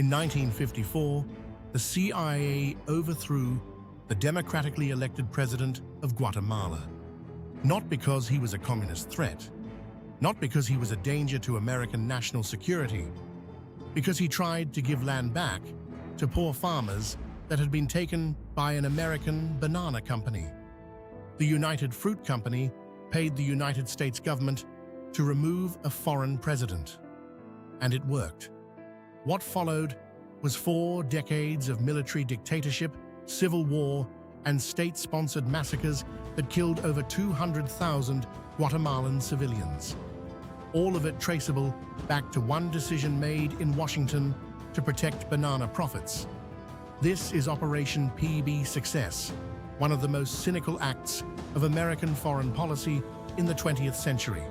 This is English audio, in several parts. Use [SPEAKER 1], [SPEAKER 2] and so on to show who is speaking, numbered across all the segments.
[SPEAKER 1] In 1954, the CIA overthrew the democratically elected president of Guatemala. Not because he was a communist threat, not because he was a danger to American national security, because he tried to give land back to poor farmers that had been taken by an American banana company. The United Fruit Company paid the United States government to remove a foreign president. And it worked. What followed was 4 decades of military dictatorship, civil war, and state-sponsored massacres that killed over 200,000 Guatemalan civilians. All of it traceable back to one decision made in Washington to protect banana profits. This is Operation PBSUCCESS, one of the most cynical acts of American foreign policy in the 20th century,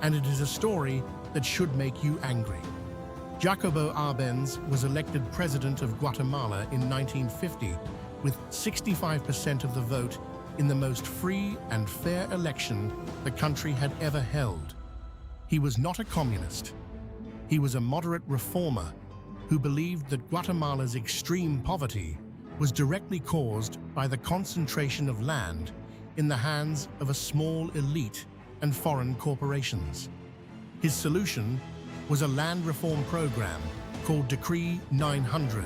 [SPEAKER 1] and it is a story that should make you angry. Jacobo Arbenz was elected president of Guatemala in 1950 with 65% of the vote in the most free and fair election the country had ever held. He was not a communist. He was a moderate reformer who believed that Guatemala's extreme poverty was directly caused by the concentration of land in the hands of a small elite and foreign corporations. His solution was a land reform program called Decree 900.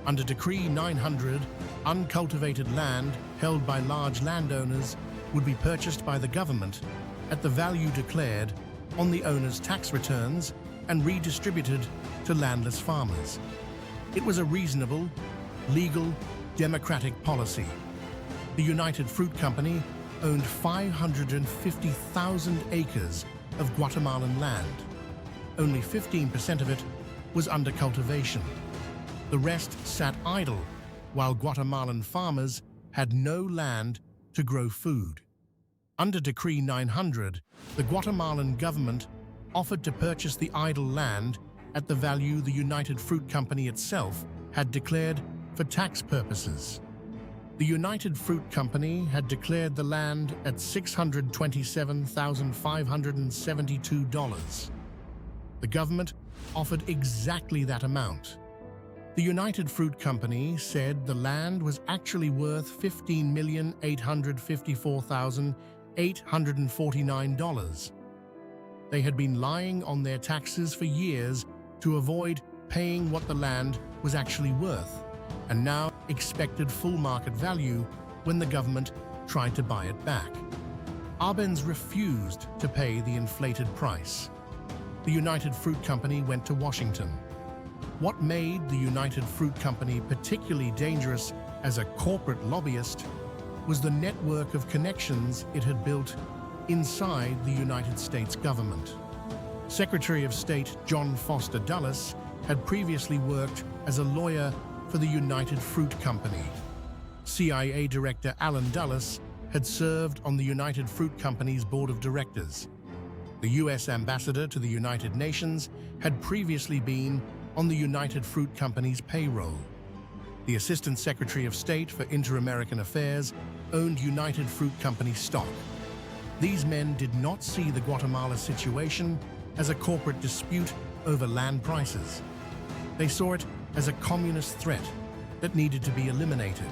[SPEAKER 1] Under Decree 900, uncultivated land held by large landowners would be purchased by the government at the value declared on the owner's tax returns and redistributed to landless farmers. It was a reasonable, legal, democratic policy. The United Fruit Company owned 550,000 acres of Guatemalan land. Only 15% of it was under cultivation. The rest sat idle, while Guatemalan farmers had no land to grow food. Under Decree 900, the Guatemalan government offered to purchase the idle land at the value the United Fruit Company itself had declared for tax purposes. The United Fruit Company had declared the land at $627,572. The government offered exactly that amount. The United Fruit Company said the land was actually worth $15,854,849. They had been lying on their taxes for years to avoid paying what the land was actually worth, and now expected full market value when the government tried to buy it back. Arbenz refused to pay the inflated price. The United Fruit Company went to Washington. What made the United Fruit Company particularly dangerous as a corporate lobbyist was the network of connections it had built inside the United States government. Secretary of State John Foster Dulles had previously worked as a lawyer for the United Fruit Company. CIA Director Allen Dulles had served on the United Fruit Company's board of directors. The U.S. ambassador to the United Nations had previously been on the United Fruit Company's payroll. The Assistant Secretary of State for Inter-American Affairs owned United Fruit Company stock. These men did not see the Guatemala situation as a corporate dispute over land prices. They saw it as a communist threat that needed to be eliminated.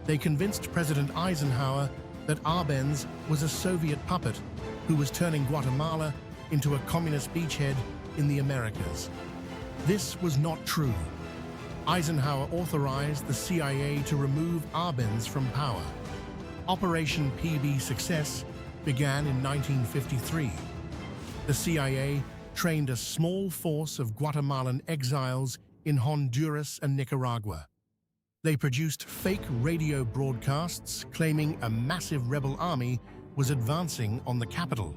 [SPEAKER 1] They convinced President Eisenhower that Arbenz was a Soviet puppet who was turning Guatemala into a communist beachhead in the Americas. This was not true. Eisenhower authorized the CIA to remove Arbenz from power. Operation PBSUCCESS began in 1953. The CIA trained a small force of Guatemalan exiles in Honduras and Nicaragua. They produced fake radio broadcasts claiming a massive rebel army was advancing on the capital.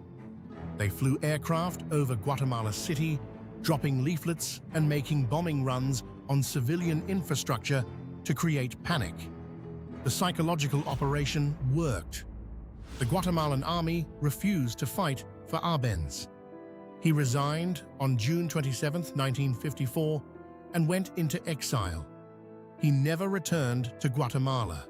[SPEAKER 1] They flew aircraft over Guatemala City, dropping leaflets and making bombing runs on civilian infrastructure to create panic. The psychological operation worked. The Guatemalan army refused to fight for Arbenz. He resigned on June 27, 1954, and went into exile. He never returned to Guatemala.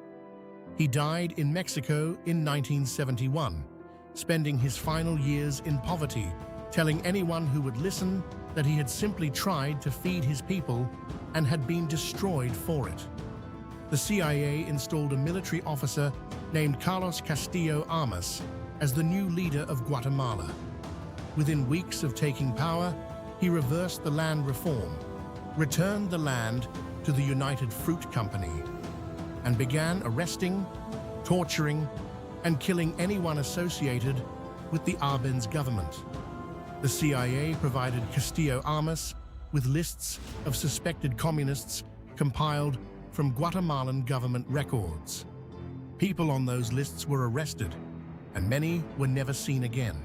[SPEAKER 1] He died in Mexico in 1971, spending his final years in poverty telling anyone who would listen that he had simply tried to feed his people and had been destroyed for it. The CIA installed a military officer named Carlos Castillo Armas as the new leader of Guatemala. Within weeks of taking power, he reversed the land reform, returned the land to the United Fruit Company, and began arresting, torturing, and killing anyone associated with the Arbenz government. The CIA provided Castillo Armas with lists of suspected communists compiled from Guatemalan government records. People on those lists were arrested, and many were never seen again.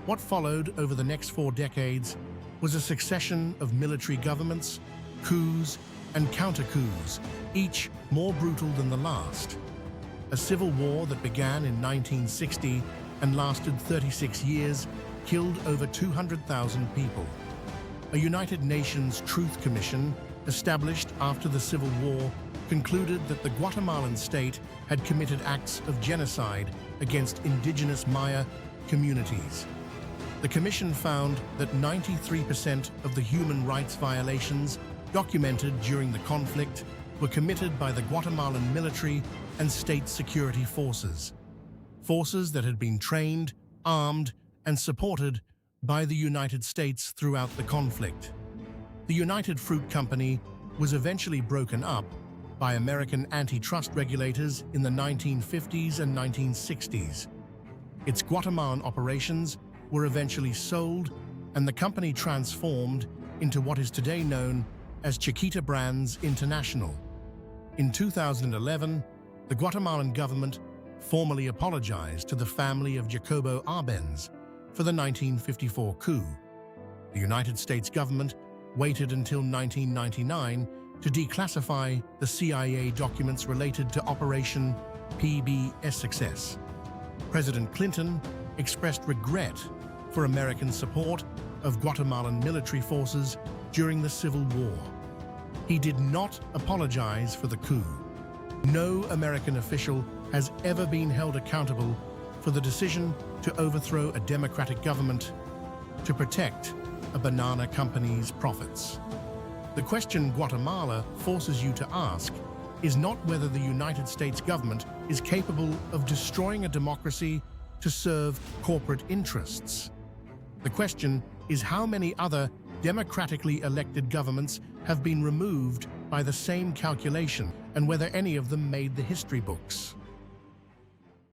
[SPEAKER 1] What followed over the next 4 decades was a succession of military governments, coups, and counter-coups, each more brutal than the last. A civil war that began in 1960 and lasted 36 years killed over 200,000 people. A United Nations Truth Commission, established after the Civil War, concluded that the Guatemalan state had committed acts of genocide against indigenous Maya communities. The commission found that 93% of the human rights violations documented during the conflict were committed by the Guatemalan military and state security forces. Forces that had been trained, armed, and supported by the United States throughout the conflict. The United Fruit Company was eventually broken up by American antitrust regulators in the 1950s and 1960s. Its Guatemalan operations were eventually sold, and the company transformed into what is today known as Chiquita Brands International. In 2011, the Guatemalan government formally apologized to the family of Jacobo Arbenz for the 1954 coup. The United States government waited until 1999 to declassify the CIA documents related to Operation PBSUCCESS. President Clinton expressed regret for American support of Guatemalan military forces during the Civil War. He did not apologize for the coup. No American official has ever been held accountable for the decision to overthrow a democratic government to protect a banana company's profits. The question Guatemala forces you to ask is not whether the United States government is capable of destroying a democracy to serve corporate interests. The question is how many other democratically elected governments have been removed by the same calculation, and whether any of them made the history books.